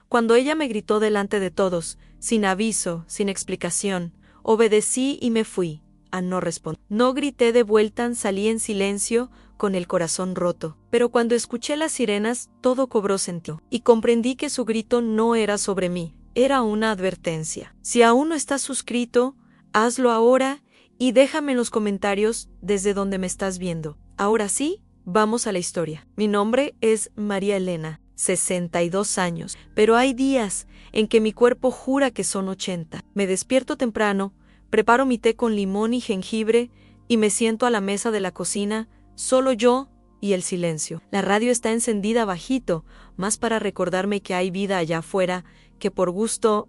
Cuando ella me gritó delante de todos, sin aviso, sin explicación, obedecí y me fui, a no responder. No grité de vuelta, salí en silencio, con el corazón roto. Pero cuando escuché las sirenas, todo cobró sentido, y comprendí que su grito no era sobre mí, era una advertencia. Si aún no estás suscrito, hazlo ahora y déjame en los comentarios desde donde me estás viendo. Ahora sí, vamos a la historia. Mi nombre es María Elena, 62 años, pero hay días en que mi cuerpo jura que son 80. Me despierto temprano, preparo mi té con limón y jengibre y me siento a la mesa de la cocina, solo yo y el silencio. La radio está encendida bajito, más para recordarme que hay vida allá afuera, que por gusto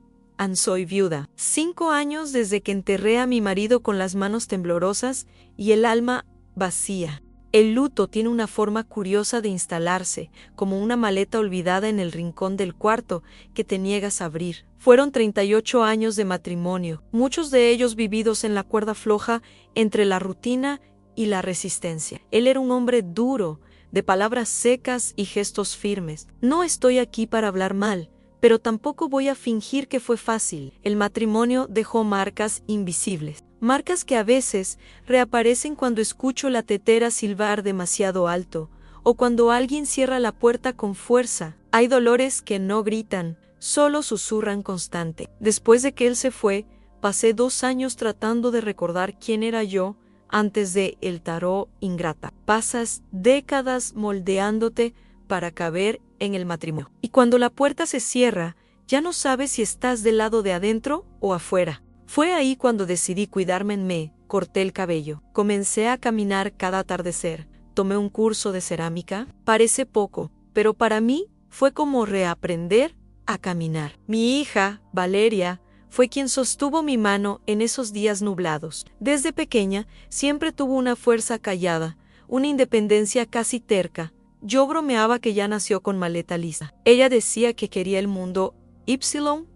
soy viuda. 5 años desde que enterré a mi marido con las manos temblorosas y el alma vacía. El luto tiene una forma curiosa de instalarse, como una maleta olvidada en el rincón del cuarto que te niegas a abrir. Fueron 38 años de matrimonio, muchos de ellos vividos en la cuerda floja entre la rutina y la resistencia. Él era un hombre duro, de palabras secas y gestos firmes. No estoy aquí para hablar mal, pero tampoco voy a fingir que fue fácil. El matrimonio dejó marcas invisibles. Marcas que a veces reaparecen cuando escucho la tetera silbar demasiado alto, o cuando alguien cierra la puerta con fuerza. Hay dolores que no gritan, solo susurran constante. Después de que él se fue, pasé 2 años tratando de recordar quién era yo antes de el tarot ingrata. Pasas décadas moldeándote para caber en el matrimonio. Y cuando la puerta se cierra, ya no sabes si estás del lado de adentro o afuera. Fue ahí cuando decidí cuidarme. Me corté el cabello. Comencé a caminar cada atardecer. Tomé un curso de cerámica. Parece poco, pero para mí fue como reaprender a caminar. Mi hija, Valeria, fue quien sostuvo mi mano en esos días nublados. Desde pequeña, siempre tuvo una fuerza callada, una independencia casi terca. Yo bromeaba que ya nació con maleta lisa. Ella decía que quería el mundo Y,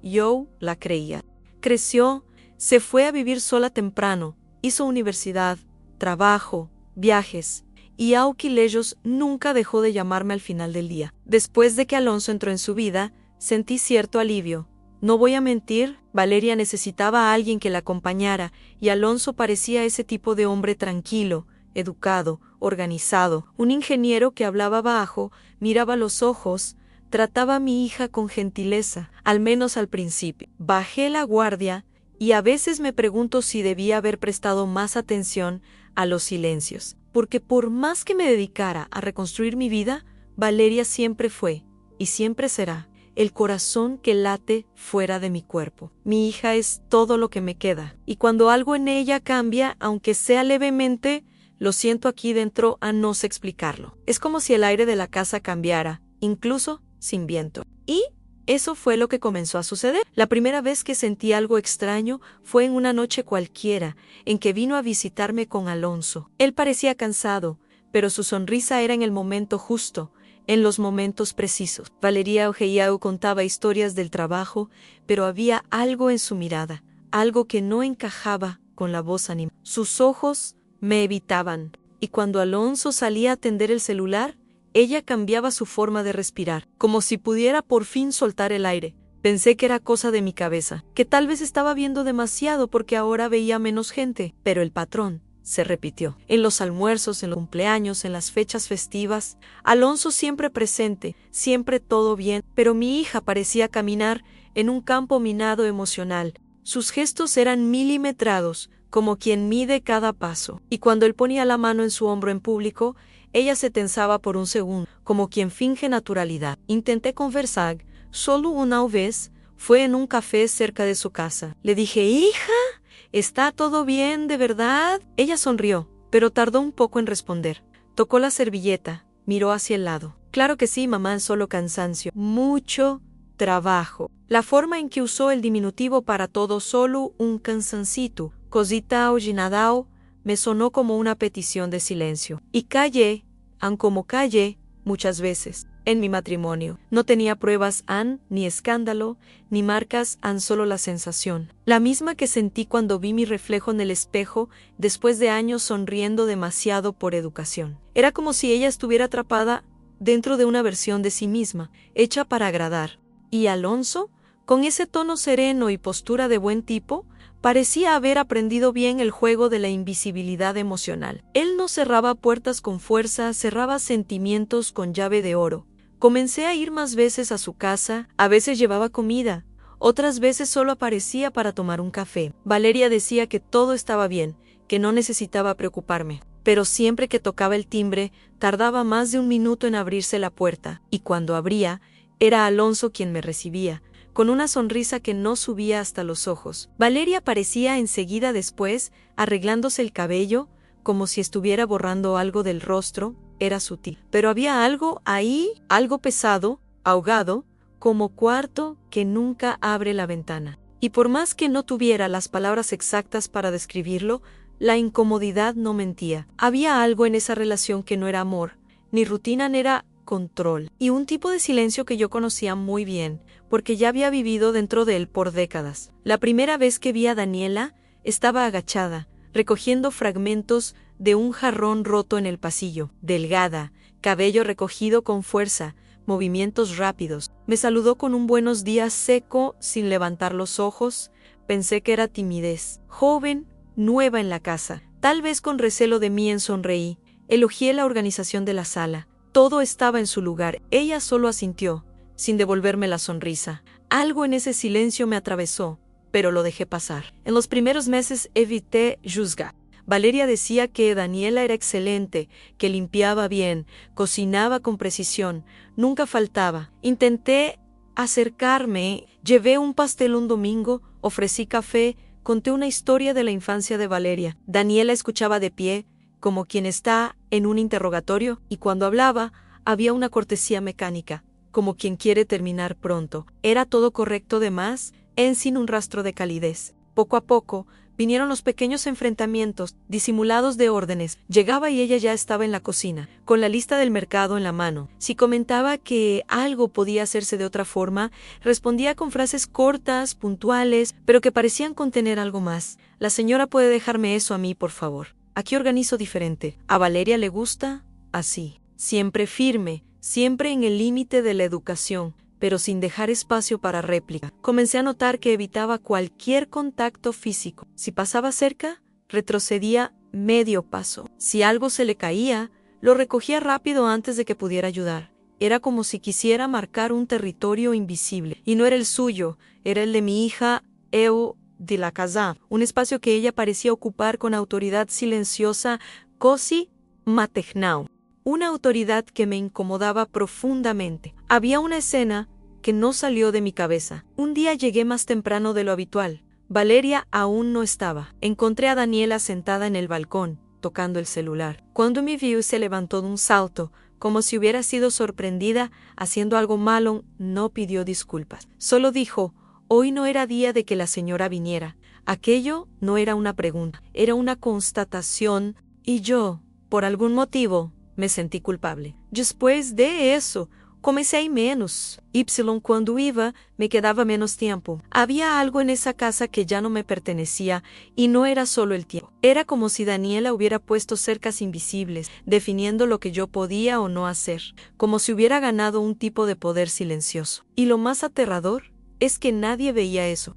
yo la creía. Creció, se fue a vivir sola temprano, hizo universidad, trabajo, viajes, y Auki Lejos nunca dejó de llamarme al final del día. Después de que Alonso entró en su vida, sentí cierto alivio. No voy a mentir, Valeria necesitaba a alguien que la acompañara, y Alonso parecía ese tipo de hombre tranquilo, educado, organizado, un ingeniero que hablaba bajo, miraba los ojos, trataba a mi hija con gentileza, al menos al principio. Bajé la guardia, y a veces me pregunto si debía haber prestado más atención a los silencios, porque por más que me dedicara a reconstruir mi vida, Valeria siempre fue, y siempre será, el corazón que late fuera de mi cuerpo. Mi hija es todo lo que me queda, y cuando algo en ella cambia, aunque sea levemente, lo siento aquí dentro, no sé explicarlo. Es como si el aire de la casa cambiara, incluso sin viento. Y eso fue lo que comenzó a suceder. La primera vez que sentí algo extraño fue en una noche cualquiera, en que vino a visitarme con Alonso. Él parecía cansado, pero su sonrisa era en el momento justo, en los momentos precisos. Valeria Ojeiao contaba historias del trabajo, pero había algo en su mirada, algo que no encajaba con la voz animada. Sus ojos me evitaban, y cuando Alonso salía a atender el celular, ella cambiaba su forma de respirar, como si pudiera por fin soltar el aire. Pensé que era cosa de mi cabeza, que tal vez estaba viendo demasiado porque ahora veía menos gente, pero el patrón se repitió. En los almuerzos, en los cumpleaños, en las fechas festivas, Alonso siempre presente, siempre todo bien, pero mi hija parecía caminar en un campo minado emocional. Sus gestos eran milimetrados, como quien mide cada paso, y cuando él ponía la mano en su hombro en público, ella se tensaba por un segundo, como quien finge naturalidad. Intenté conversar, solo una vez, fue en un café cerca de su casa. Le dije, hija, ¿está todo bien, de verdad? Ella sonrió, pero tardó un poco en responder. Tocó la servilleta, miró hacia el lado. Claro que sí, mamá, solo cansancio. Mucho trabajo. La forma en que usó el diminutivo para todo, solo un cansancito, cosita ojinadao, me sonó como una petición de silencio. Y callé, como callé, muchas veces, en mi matrimonio. No tenía pruebas, ni escándalo, ni marcas, solo la sensación. La misma que sentí cuando vi mi reflejo en el espejo, después de años sonriendo demasiado por educación. Era como si ella estuviera atrapada dentro de una versión de sí misma, hecha para agradar, ¿Y Alonso? Con ese tono sereno y postura de buen tipo, parecía haber aprendido bien el juego de la invisibilidad emocional. Él no cerraba puertas con fuerza, cerraba sentimientos con llave de oro. Comencé a ir más veces a su casa, a veces llevaba comida, otras veces solo aparecía para tomar un café. Valeria decía que todo estaba bien, que no necesitaba preocuparme. Pero siempre que tocaba el timbre, tardaba más de un minuto en abrirse la puerta, y cuando abría, era Alonso quien me recibía, con una sonrisa que no subía hasta los ojos. Valeria aparecía enseguida después, arreglándose el cabello, como si estuviera borrando algo del rostro. Era sutil. Pero había algo ahí, algo pesado, ahogado, como cuarto que nunca abre la ventana. Y por más que no tuviera las palabras exactas para describirlo, la incomodidad no mentía. Había algo en esa relación que no era amor, ni rutina, ni era control, y un tipo de silencio que yo conocía muy bien, porque ya había vivido dentro de él por décadas. La primera vez que vi a Daniela, estaba agachada, recogiendo fragmentos de un jarrón roto en el pasillo, delgada, cabello recogido con fuerza, movimientos rápidos. Me saludó con un buenos días seco, sin levantar los ojos. Pensé que era timidez. Joven, nueva en la casa. Tal vez con recelo de mí sonreí. Elogié la organización de la sala. Todo estaba en su lugar. Ella solo asintió, sin devolverme la sonrisa. Algo en ese silencio me atravesó, pero lo dejé pasar. En los primeros meses evité juzgar. Valeria decía que Daniela era excelente, que limpiaba bien, cocinaba con precisión, nunca faltaba. Intenté acercarme, llevé un pastel un domingo, ofrecí café, conté una historia de la infancia de Valeria. Daniela escuchaba de pie, como quien está en un interrogatorio, y cuando hablaba, había una cortesía mecánica, como quien quiere terminar pronto. Era todo correcto de más, sin un rastro de calidez. Poco a poco, vinieron los pequeños enfrentamientos, disimulados de órdenes. Llegaba y ella ya estaba en la cocina, con la lista del mercado en la mano. Si comentaba que algo podía hacerse de otra forma, respondía con frases cortas, puntuales, pero que parecían contener algo más. La señora puede dejarme eso a mí, por favor. Aquí organizo diferente. A Valeria le gusta así. Siempre firme, siempre en el límite de la educación, pero sin dejar espacio para réplica. Comencé a notar que evitaba cualquier contacto físico. Si pasaba cerca, retrocedía medio paso. Si algo se le caía, lo recogía rápido antes de que pudiera ayudar. Era como si quisiera marcar un territorio invisible. Y no era el suyo, era el de mi hija Eu de la casa, un espacio que ella parecía ocupar con autoridad silenciosa, casi maternal. Una autoridad que me incomodaba profundamente. Había una escena que no salió de mi cabeza. Un día llegué más temprano de lo habitual. Valeria aún no estaba. Encontré a Daniela sentada en el balcón, tocando el celular. Cuando me vio se levantó de un salto, como si hubiera sido sorprendida haciendo algo malo. No pidió disculpas. Solo dijo, hoy no era día de que la señora viniera. Aquello no era una pregunta, era una constatación, y yo, por algún motivo, me sentí culpable. Después de eso, comencé a ir menos. Cuando iba, me quedaba menos tiempo. Había algo en esa casa que ya no me pertenecía, y no era solo el tiempo. Era como si Daniela hubiera puesto cercas invisibles, definiendo lo que yo podía o no hacer, como si hubiera ganado un tipo de poder silencioso. Y lo más aterrador es que nadie veía eso.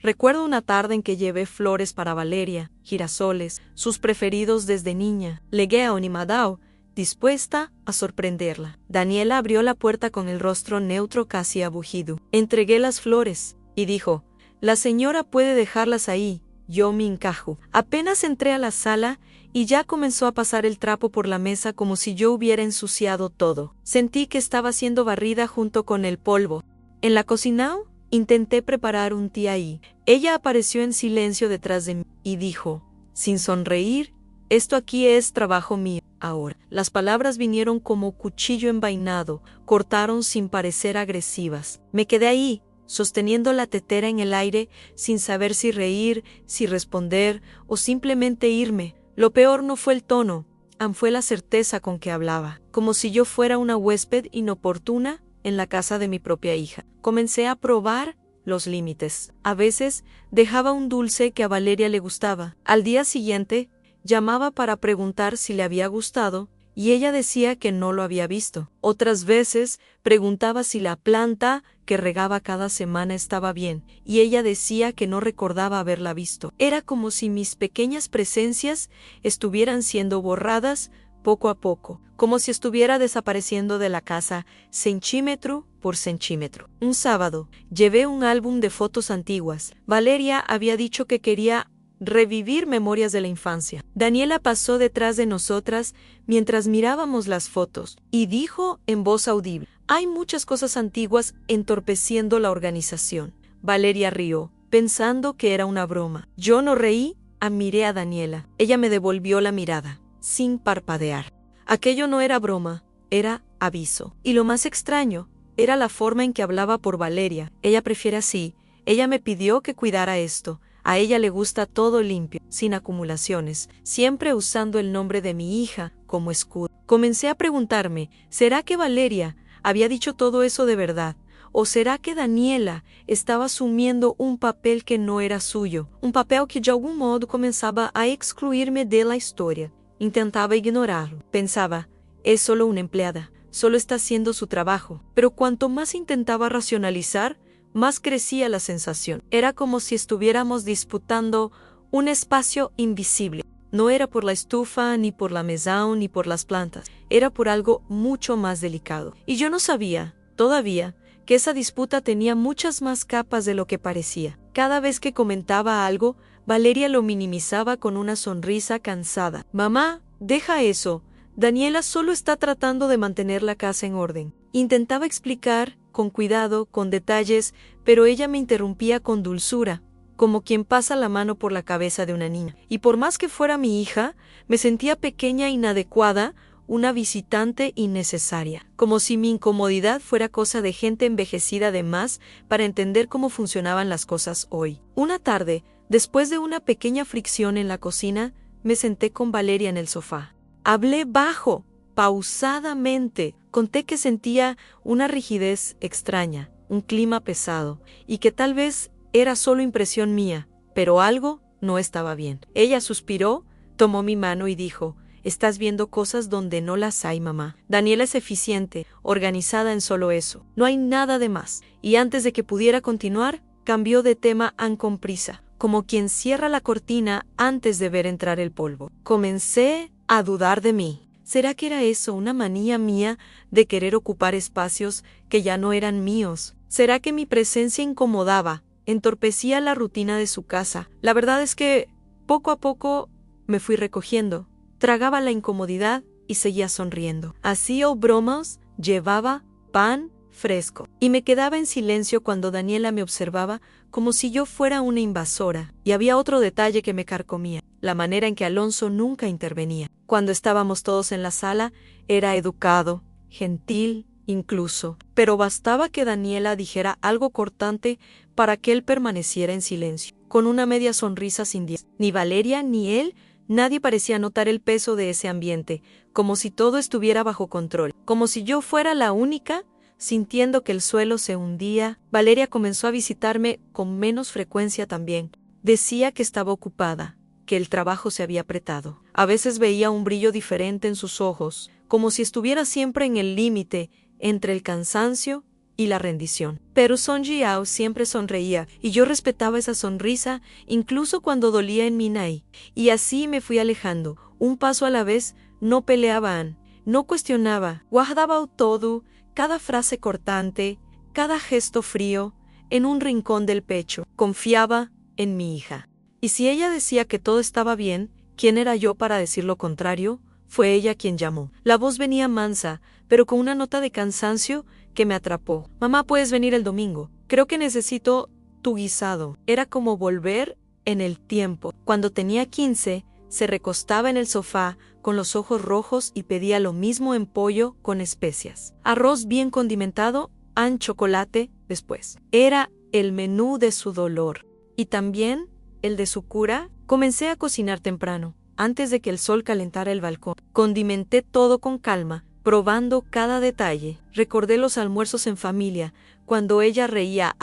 Recuerdo una tarde en que llevé flores para Valeria, girasoles, sus preferidos desde niña. Legué a Onimadao, dispuesta a sorprenderla. Daniela abrió la puerta con el rostro neutro casi abugido. Entregué las flores, y dijo, la señora puede dejarlas ahí, yo me encajo. Apenas entré a la sala, y ya comenzó a pasar el trapo por la mesa como si yo hubiera ensuciado todo. Sentí que estaba siendo barrida junto con el polvo. En la cocina, intenté preparar un té ahí. Ella apareció en silencio detrás de mí, y dijo, sin sonreír, esto aquí es trabajo mío. Ahora, las palabras vinieron como cuchillo envainado, cortaron sin parecer agresivas. Me quedé ahí, sosteniendo la tetera en el aire, sin saber si reír, si responder, o simplemente irme. Lo peor no fue el tono, fue la certeza con que hablaba, como si yo fuera una huésped inoportuna en la casa de mi propia hija. Comencé a probar los límites. A veces, dejaba un dulce que a Valeria le gustaba. Al día siguiente, llamaba para preguntar si le había gustado, y ella decía que no lo había visto. Otras veces preguntaba si la planta que regaba cada semana estaba bien, y ella decía que no recordaba haberla visto. Era como si mis pequeñas presencias estuvieran siendo borradas poco a poco, como si estuviera desapareciendo de la casa centímetro por centímetro. Un sábado, llevé un álbum de fotos antiguas. Valeria había dicho que quería revivir memorias de la infancia. Daniela pasó detrás de nosotras mientras mirábamos las fotos y dijo en voz audible: «Hay muchas cosas antiguas entorpeciendo la organización». Valeria rió, pensando que era una broma. Yo no reí, miré a Daniela. Ella me devolvió la mirada, sin parpadear. Aquello no era broma, era aviso. Y lo más extraño era la forma en que hablaba por Valeria. Ella prefiere así. Ella me pidió que cuidara esto. A ella le gusta todo limpio, sin acumulaciones, siempre usando el nombre de mi hija como escudo. Comencé a preguntarme, ¿será que Valeria había dicho todo eso de verdad? ¿O será que Daniela estaba asumiendo un papel que no era suyo? Un papel que de algún modo comenzaba a excluirme de la historia. Intentaba ignorarlo. Pensaba, es solo una empleada, solo está haciendo su trabajo. Pero cuanto más intentaba racionalizar, más crecía la sensación. Era como si estuviéramos disputando un espacio invisible. No era por la estufa, ni por la mesón, ni por las plantas. Era por algo mucho más delicado. Y yo no sabía, todavía, que esa disputa tenía muchas más capas de lo que parecía. Cada vez que comentaba algo, Valeria lo minimizaba con una sonrisa cansada. «Mamá, deja eso. Daniela solo está tratando de mantener la casa en orden». Intentaba explicar, con cuidado, con detalles, pero ella me interrumpía con dulzura, como quien pasa la mano por la cabeza de una niña. Y por más que fuera mi hija, me sentía pequeña e inadecuada, una visitante innecesaria, como si mi incomodidad fuera cosa de gente envejecida de más para entender cómo funcionaban las cosas hoy. Una tarde, después de una pequeña fricción en la cocina, me senté con Valeria en el sofá. Hablé bajo, pausadamente. Conté que sentía una rigidez extraña, un clima pesado, y que tal vez era solo impresión mía, pero algo no estaba bien. Ella suspiró, tomó mi mano y dijo: «Estás viendo cosas donde no las hay, mamá. Daniela es eficiente, organizada en solo eso. No hay nada de más». Y antes de que pudiera continuar, cambió de tema con prisa, como quien cierra la cortina antes de ver entrar el polvo. Comencé a dudar de mí. ¿Será que era eso, una manía mía de querer ocupar espacios que ya no eran míos? ¿Será que mi presencia incomodaba, entorpecía la rutina de su casa? La verdad es que, poco a poco, me fui recogiendo. Tragaba la incomodidad y seguía sonriendo. Hacía bromas, llevaba pan fresco. Y me quedaba en silencio cuando Daniela me observaba como si yo fuera una invasora. Y había otro detalle que me carcomía: la manera en que Alonso nunca intervenía. Cuando estábamos todos en la sala, era educado, gentil, incluso. Pero bastaba que Daniela dijera algo cortante para que él permaneciera en silencio, con una media sonrisa sin diez. Ni Valeria ni él, nadie parecía notar el peso de ese ambiente, como si todo estuviera bajo control, como si yo fuera la única sintiendo que el suelo se hundía. Valeria comenzó a visitarme con menos frecuencia también. Decía que estaba ocupada, que el trabajo se había apretado. A veces veía un brillo diferente en sus ojos, como si estuviera siempre en el límite entre el cansancio y la rendición. Pero Song Jiao siempre sonreía, y yo respetaba esa sonrisa incluso cuando dolía en mi nai. Y así me fui alejando, un paso a la vez. No peleaba, no cuestionaba, guardaba todo, cada frase cortante, cada gesto frío, en un rincón del pecho. Confiaba en mi hija. Y si ella decía que todo estaba bien, ¿quién era yo para decir lo contrario? Fue ella quien llamó. La voz venía mansa, pero con una nota de cansancio que me atrapó. «Mamá, ¿puedes venir el domingo? Creo que necesito tu guisado». Era como volver en el tiempo. Cuando tenía 15, se recostaba en el sofá con los ojos rojos y pedía lo mismo en pollo con especias. Arroz bien condimentado, chocolate después. Era el menú de su dolor. Y también el de su cura. Comencé a cocinar temprano, antes de que el sol calentara el balcón. Condimenté todo con calma, probando cada detalle. Recordé los almuerzos en familia, cuando ella reía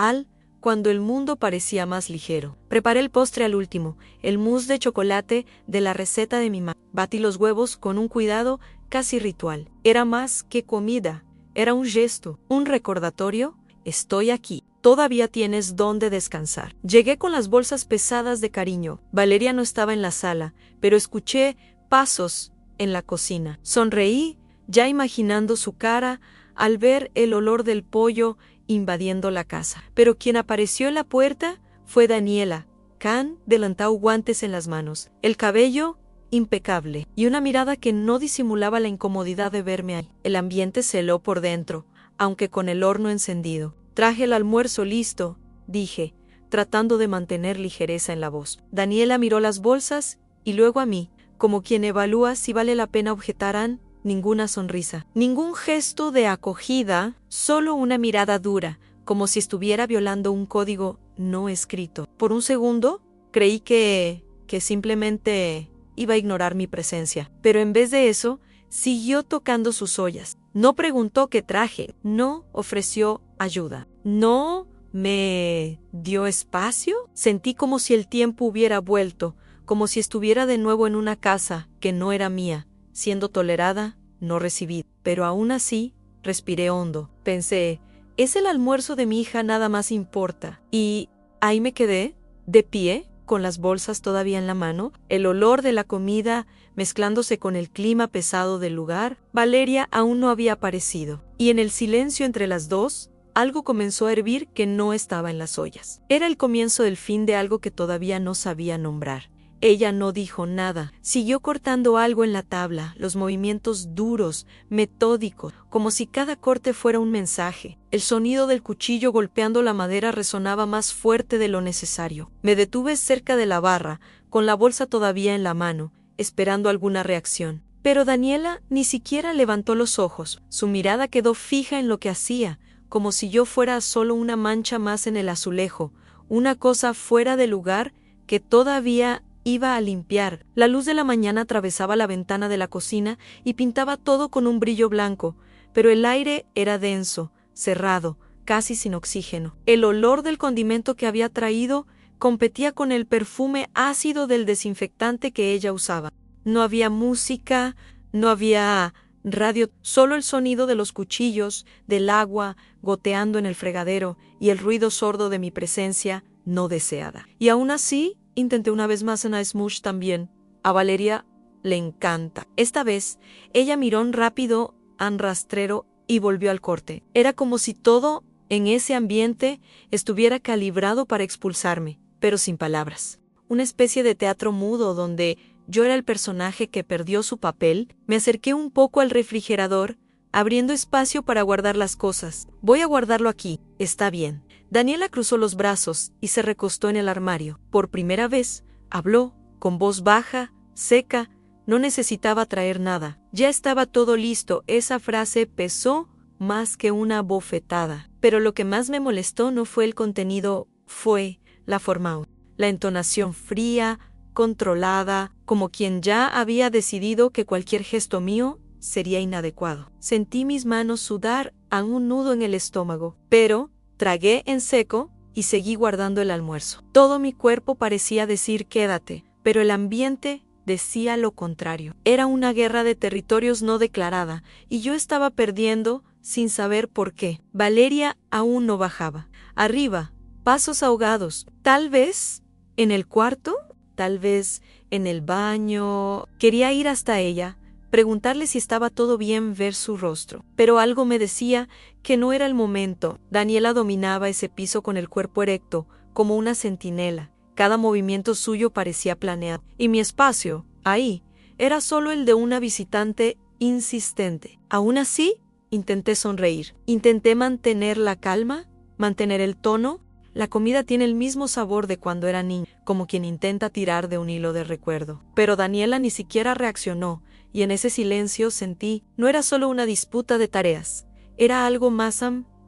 cuando el mundo parecía más ligero. Preparé el postre al último, el mousse de chocolate de la receta de mi mamá. Batí los huevos con un cuidado casi ritual. Era más que comida, era un gesto, un recordatorio. Estoy aquí. Todavía tienes dónde descansar. Llegué con las bolsas pesadas de cariño. Valeria no estaba en la sala, pero escuché pasos en la cocina. Sonreí, ya imaginando su cara, al ver el olor del pollo invadiendo la casa. Pero quien apareció en la puerta fue Daniela. Can delantó guantes en las manos, el cabello impecable, y una mirada que no disimulaba la incomodidad de verme ahí. El ambiente se heló por dentro, aunque con el horno encendido. Traje el almuerzo listo, dije, tratando de mantener ligereza en la voz. Daniela miró las bolsas y luego a mí, como quien evalúa si vale la pena objetar. Ninguna sonrisa, ningún gesto de acogida, solo una mirada dura, como si estuviera violando un código no escrito. Por un segundo, creí que simplemente iba a ignorar mi presencia, pero en vez de eso, siguió tocando sus ollas. No preguntó qué traje, no ofreció ayuda, no me dio espacio. Sentí como si el tiempo hubiera vuelto, como si estuviera de nuevo en una casa que no era mía, siendo tolerada, no recibida. Pero aún así, respiré hondo. Pensé, es el almuerzo de mi hija, nada más importa. Y ahí me quedé, de pie, con las bolsas todavía en la mano, el olor de la comida mezclándose con el clima pesado del lugar. Valeria aún no había aparecido, y en el silencio entre las dos, algo comenzó a hervir que no estaba en las ollas. Era el comienzo del fin de algo que todavía no sabía nombrar. Ella no dijo nada, siguió cortando algo en la tabla, los movimientos duros, metódicos, como si cada corte fuera un mensaje. El sonido del cuchillo golpeando la madera resonaba más fuerte de lo necesario. Me detuve cerca de la barra, con la bolsa todavía en la mano, esperando alguna reacción. Pero Daniela ni siquiera levantó los ojos, su mirada quedó fija en lo que hacía, como si yo fuera solo una mancha más en el azulejo, una cosa fuera de lugar que todavía iba a limpiar. La luz de la mañana atravesaba la ventana de la cocina y pintaba todo con un brillo blanco, pero el aire era denso, cerrado, casi sin oxígeno. El olor del condimento que había traído competía con el perfume ácido del desinfectante que ella usaba. No había música, no había radio, solo el sonido de los cuchillos, del agua goteando en el fregadero y el ruido sordo de mi presencia no deseada. Y aún así, intenté una vez más en a Smush también. A Valeria le encanta. Esta vez, ella miró un rápido an rastrero y volvió al corte. Era como si todo en ese ambiente estuviera calibrado para expulsarme, pero sin palabras. Una especie de teatro mudo donde yo era el personaje que perdió su papel. Me acerqué un poco al refrigerador, abriendo espacio para guardar las cosas. Voy a guardarlo aquí, está bien. Daniela cruzó los brazos y se recostó en el armario. Por primera vez, habló, con voz baja, seca, no necesitaba traer nada. Ya estaba todo listo. Esa frase pesó más que una bofetada. Pero lo que más me molestó no fue el contenido, fue la forma. La entonación fría, controlada, como quien ya había decidido que cualquier gesto mío sería inadecuado. Sentí mis manos sudar a un nudo en el estómago, pero tragué en seco y seguí guardando el almuerzo. Todo mi cuerpo parecía decir quédate, pero el ambiente decía lo contrario. Era una guerra de territorios no declarada, y yo estaba perdiendo sin saber por qué. Valeria aún no bajaba. Arriba, pasos ahogados. Tal vez en el cuarto, tal vez en el baño. Quería ir hasta ella, preguntarle si estaba todo bien, ver su rostro. Pero algo me decía que no era el momento. Daniela dominaba ese piso con el cuerpo erecto, como una centinela. Cada movimiento suyo parecía planeado. Y mi espacio, ahí, era solo el de una visitante insistente. Aún así, intenté sonreír. Intenté mantener la calma, mantener el tono. La comida tiene el mismo sabor de cuando era niña, como quien intenta tirar de un hilo de recuerdo. Pero Daniela ni siquiera reaccionó, y en ese silencio sentí, no era solo una disputa de tareas, era algo más,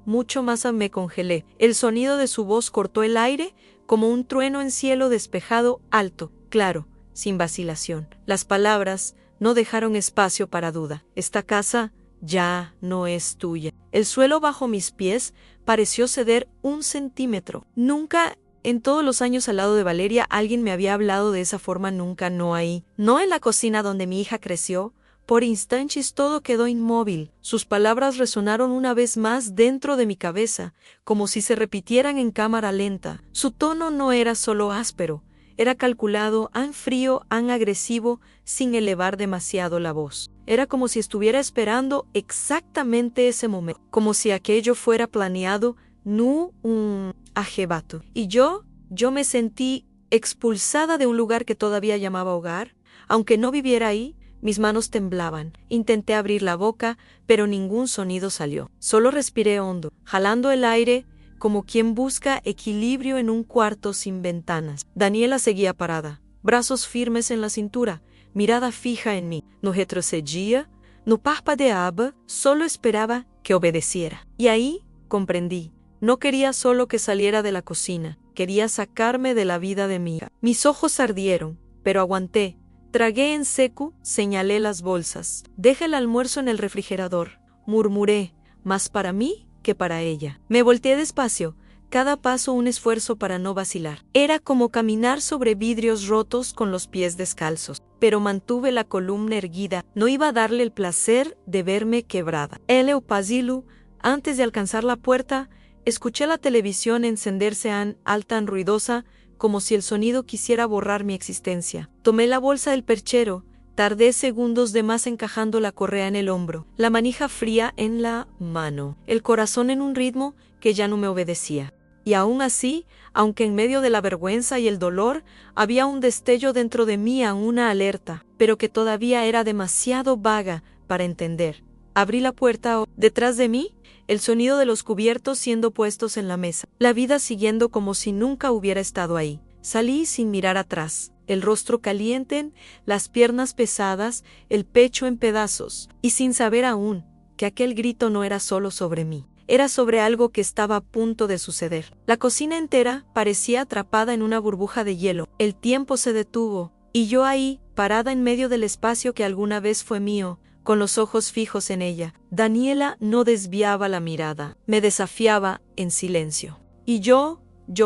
mucho más. Me congelé. El sonido de su voz cortó el aire, como un trueno en cielo despejado, alto, claro, sin vacilación. Las palabras no dejaron espacio para duda. Esta casa ya no es tuya. El suelo bajo mis pies pareció ceder 1 centímetro. Nunca en todos los años al lado de Valeria alguien me había hablado de esa forma, nunca, no ahí. No en la cocina donde mi hija creció, Por instantes todo quedó inmóvil. Sus palabras resonaron una vez más dentro de mi cabeza, como si se repitieran en cámara lenta. Su tono no era solo áspero, era calculado, frío, agresivo, sin elevar demasiado la voz. Era como si estuviera esperando exactamente ese momento, como si aquello fuera planeado, no un arrebato. Y yo me sentí expulsada de un lugar que todavía llamaba hogar. Aunque no viviera ahí, mis manos temblaban. Intenté abrir la boca, pero ningún sonido salió. Solo respiré hondo, jalando el aire como quien busca equilibrio en un cuarto sin ventanas. Daniela seguía parada, brazos firmes en la cintura, mirada fija en mí. No retrocedía, no parpadeaba, solo esperaba que obedeciera. Y ahí comprendí. No quería solo que saliera de la cocina, quería sacarme de la vida de mi hija. Mis ojos ardieron, pero aguanté. Tragué en seco, señalé las bolsas. Deja el almuerzo en el refrigerador, murmuré, más para mí que para ella. Me volteé despacio, cada paso un esfuerzo para no vacilar. Era como caminar sobre vidrios rotos con los pies descalzos, pero mantuve la columna erguida. No iba a darle el placer de verme quebrada. El pasillo, antes de alcanzar la puerta, escuché la televisión encenderse alta, ruidosa, como si el sonido quisiera borrar mi existencia. Tomé la bolsa del perchero, tardé segundos de más encajando la correa en el hombro, la manija fría en la mano, el corazón en un ritmo que ya no me obedecía. Y aún así, aunque en medio de la vergüenza y el dolor, había un destello dentro de mí, una alerta, pero que todavía era demasiado vaga para entender. Abrí la puerta. Detrás de mí, el sonido de los cubiertos siendo puestos en la mesa, la vida siguiendo como si nunca hubiera estado ahí. Salí sin mirar atrás, el rostro caliente, las piernas pesadas, el pecho en pedazos, y sin saber aún que aquel grito no era solo sobre mí, era sobre algo que estaba a punto de suceder. La cocina entera parecía atrapada en una burbuja de hielo. El tiempo se detuvo, y yo ahí, parada en medio del espacio que alguna vez fue mío, con los ojos fijos en ella. Daniela no desviaba la mirada, me desafiaba en silencio. Y yo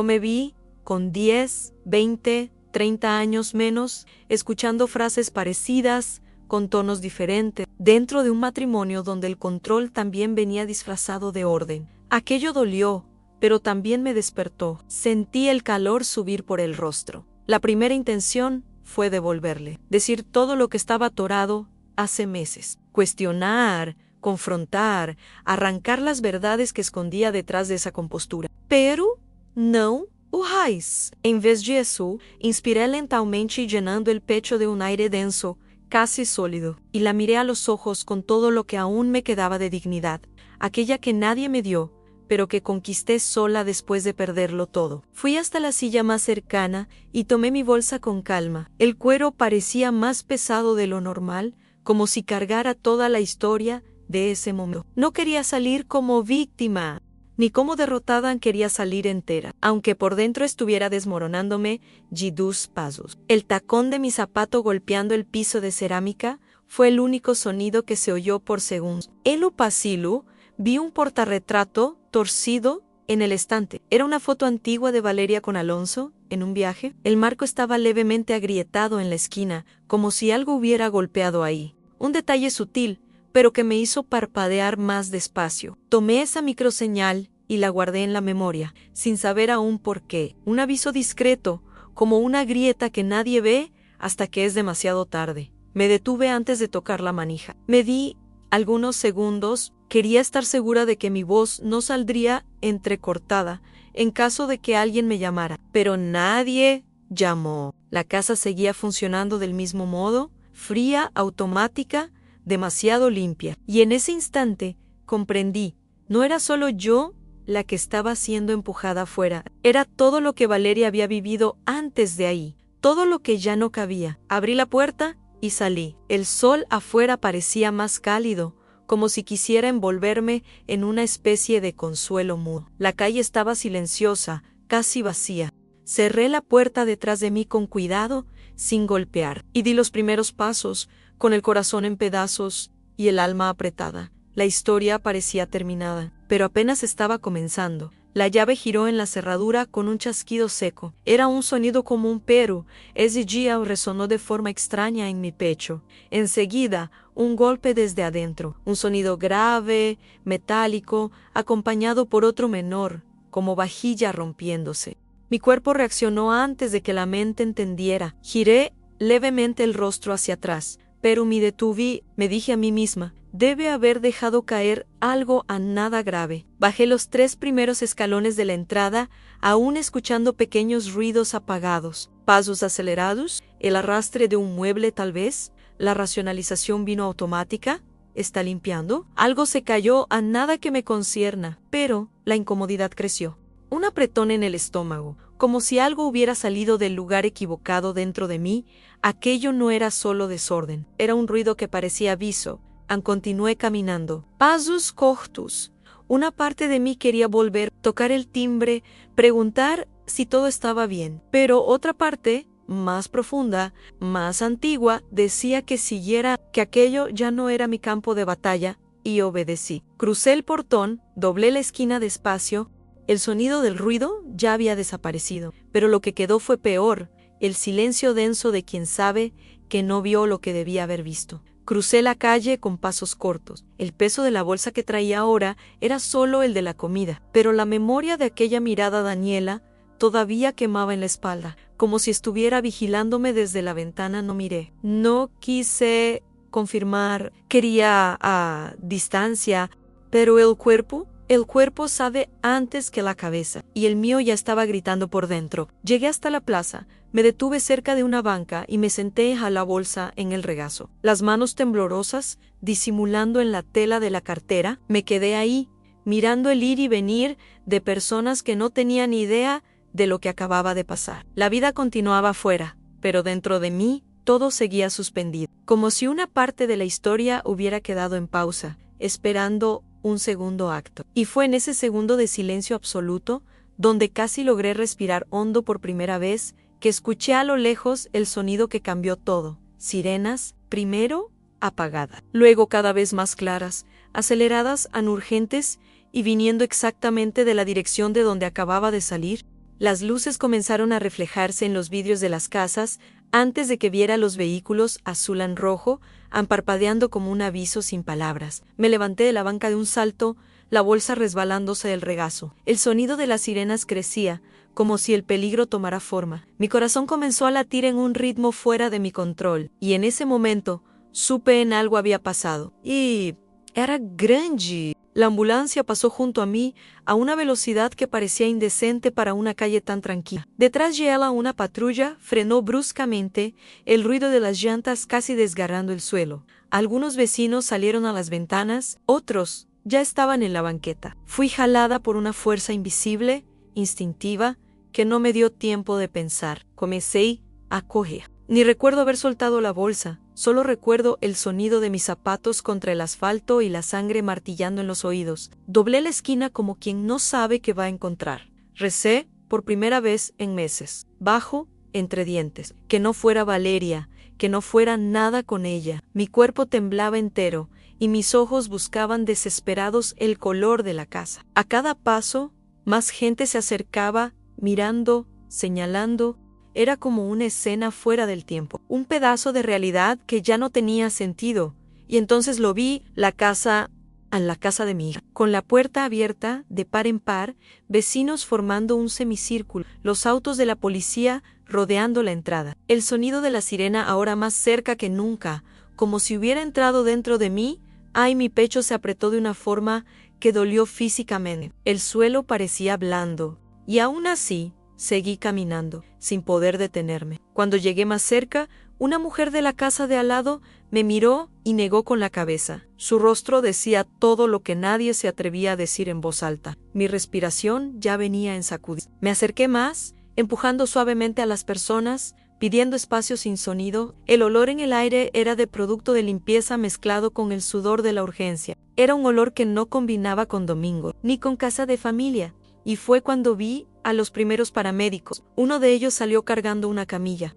me vi con 10, 20, 30 años menos, escuchando frases parecidas, con tonos diferentes, dentro de un matrimonio donde el control también venía disfrazado de orden. Aquello dolió, pero también me despertó. Sentí el calor subir por el rostro. La primera intención fue devolverle, decir todo lo que estaba atorado hace meses, cuestionar, confrontar, arrancar las verdades que escondía detrás de esa compostura. Pero não o raiz. Em vez de eso, inspiré lentamente llenando el pecho de un aire denso, casi sólido, y la miré a los ojos con todo lo que aún me quedaba de dignidad, aquella que nadie me dio, pero que conquisté sola después de perderlo todo. Fui hasta la silla más cercana y tomé mi bolsa con calma. El cuero parecía más pesado de lo normal, como si cargara toda la historia de ese momento. No quería salir como víctima, ni como derrotada, quería salir entera, aunque por dentro estuviera desmoronándome. Di 2 pasos. El tacón de mi zapato golpeando el piso de cerámica fue el único sonido que se oyó por segundos. En el pasillo vi un portarretrato torcido en el estante. Era una foto antigua de Valeria con Alonso, en un viaje. El marco estaba levemente agrietado en la esquina, como si algo hubiera golpeado ahí. Un detalle sutil, pero que me hizo parpadear más despacio. Tomé esa microseñal y la guardé en la memoria, sin saber aún por qué. Un aviso discreto, como una grieta que nadie ve hasta que es demasiado tarde. Me detuve antes de tocar la manija. Me di algunos segundos. Quería estar segura de que mi voz no saldría entrecortada en caso de que alguien me llamara. Pero nadie llamó. La casa seguía funcionando del mismo modo, fría, automática, demasiado limpia. Y en ese instante comprendí, no era solo yo la que estaba siendo empujada afuera, era todo lo que Valeria había vivido antes de ahí, todo lo que ya no cabía. Abrí la puerta y salí. El sol afuera parecía más cálido, como si quisiera envolverme en una especie de consuelo mudo. La calle estaba silenciosa, casi vacía. Cerré la puerta detrás de mí con cuidado, sin golpear, y di los primeros pasos, con el corazón en pedazos y el alma apretada. La historia parecía terminada, pero apenas estaba comenzando. La llave giró en la cerradura con un chasquido seco. Era un sonido común, pero ese día resonó de forma extraña en mi pecho. Enseguida, un golpe desde adentro, un sonido grave, metálico, acompañado por otro menor, como vajilla rompiéndose. Mi cuerpo reaccionó antes de que la mente entendiera. Giré levemente el rostro hacia atrás, pero me detuve, me dije a mí misma, debe haber dejado caer algo a nada grave. Bajé los 3 primeros escalones de la entrada, aún escuchando pequeños ruidos apagados, pasos acelerados, el arrastre de un mueble tal vez. La racionalización vino automática. ¿Está limpiando? Algo se cayó a nada que me concierna, pero la incomodidad creció. Un apretón en el estómago, como si algo hubiera salido del lugar equivocado dentro de mí. Aquello no era solo desorden, era un ruido que parecía aviso. Continué caminando. Pasos cortos. Una parte de mí quería volver, tocar el timbre, preguntar si todo estaba bien, pero otra parte, más profunda, más antigua, decía que siguiera, que aquello ya no era mi campo de batalla, y obedecí. Crucé el portón, doblé la esquina despacio. El sonido del ruido ya había desaparecido, pero lo que quedó fue peor, el silencio denso de quien sabe que no vio lo que debía haber visto. Crucé la calle con pasos cortos. El peso de la bolsa que traía ahora era solo el de la comida, pero la memoria de aquella mirada Daniela todavía quemaba en la espalda, como si estuviera vigilándome desde la ventana. No miré. No quise confirmar, quería a distancia, pero el cuerpo sabe antes que la cabeza, y el mío ya estaba gritando por dentro. Llegué hasta la plaza, me detuve cerca de una banca y me senté a la bolsa en el regazo. Las manos temblorosas, disimulando en la tela de la cartera, me quedé ahí, mirando el ir y venir de personas que no tenían idea de lo que acababa de pasar. La vida continuaba afuera, pero dentro de mí todo seguía suspendido, como si una parte de la historia hubiera quedado en pausa, esperando un segundo acto. Y fue en ese segundo de silencio absoluto, donde casi logré respirar hondo por primera vez, que escuché a lo lejos el sonido que cambió todo. Sirenas, primero apagadas, luego cada vez más claras, aceleradas, urgentes, y viniendo exactamente de la dirección de donde acababa de salir. Las luces comenzaron a reflejarse en los vidrios de las casas, antes de que viera los vehículos azul en rojo, parpadeando como un aviso sin palabras. Me levanté de la banca de un salto, la bolsa resbalándose del regazo. El sonido de las sirenas crecía, como si el peligro tomara forma. Mi corazón comenzó a latir en un ritmo fuera de mi control, y en ese momento supe en algo había pasado. Y era grande. La ambulancia pasó junto a mí a una velocidad que parecía indecente para una calle tan tranquila. Detrás de ella una patrulla frenó bruscamente, el ruido de las llantas casi desgarrando el suelo. Algunos vecinos salieron a las ventanas, otros ya estaban en la banqueta. Fui jalada por una fuerza invisible, instintiva, que no me dio tiempo de pensar. Comencé a correr. Ni recuerdo haber soltado la bolsa, solo recuerdo el sonido de mis zapatos contra el asfalto y la sangre martillando en los oídos. Doblé la esquina como quien no sabe qué va a encontrar. Recé, por primera vez en meses, bajo, entre dientes, que no fuera Valeria, que no fuera nada con ella. Mi cuerpo temblaba entero, y mis ojos buscaban desesperados el color de la casa. A cada paso, más gente se acercaba, mirando, señalando. Era como una escena fuera del tiempo, un pedazo de realidad que ya no tenía sentido. Y entonces lo vi, la casa de mi hija, con la puerta abierta, de par en par, vecinos formando un semicírculo, los autos de la policía rodeando la entrada. El sonido de la sirena ahora más cerca que nunca, como si hubiera entrado dentro de mí. Mi pecho se apretó de una forma que dolió físicamente. El suelo parecía blando, y aún así, seguí caminando, sin poder detenerme. Cuando llegué más cerca, una mujer de la casa de al lado me miró y negó con la cabeza. Su rostro decía todo lo que nadie se atrevía a decir en voz alta. Mi respiración ya venía en sacudir. Me acerqué más, empujando suavemente a las personas, pidiendo espacio sin sonido. El olor en el aire era de producto de limpieza mezclado con el sudor de la urgencia. Era un olor que no combinaba con domingo, ni con casa de familia. Y fue cuando vi a los primeros paramédicos. Uno de ellos salió cargando una camilla.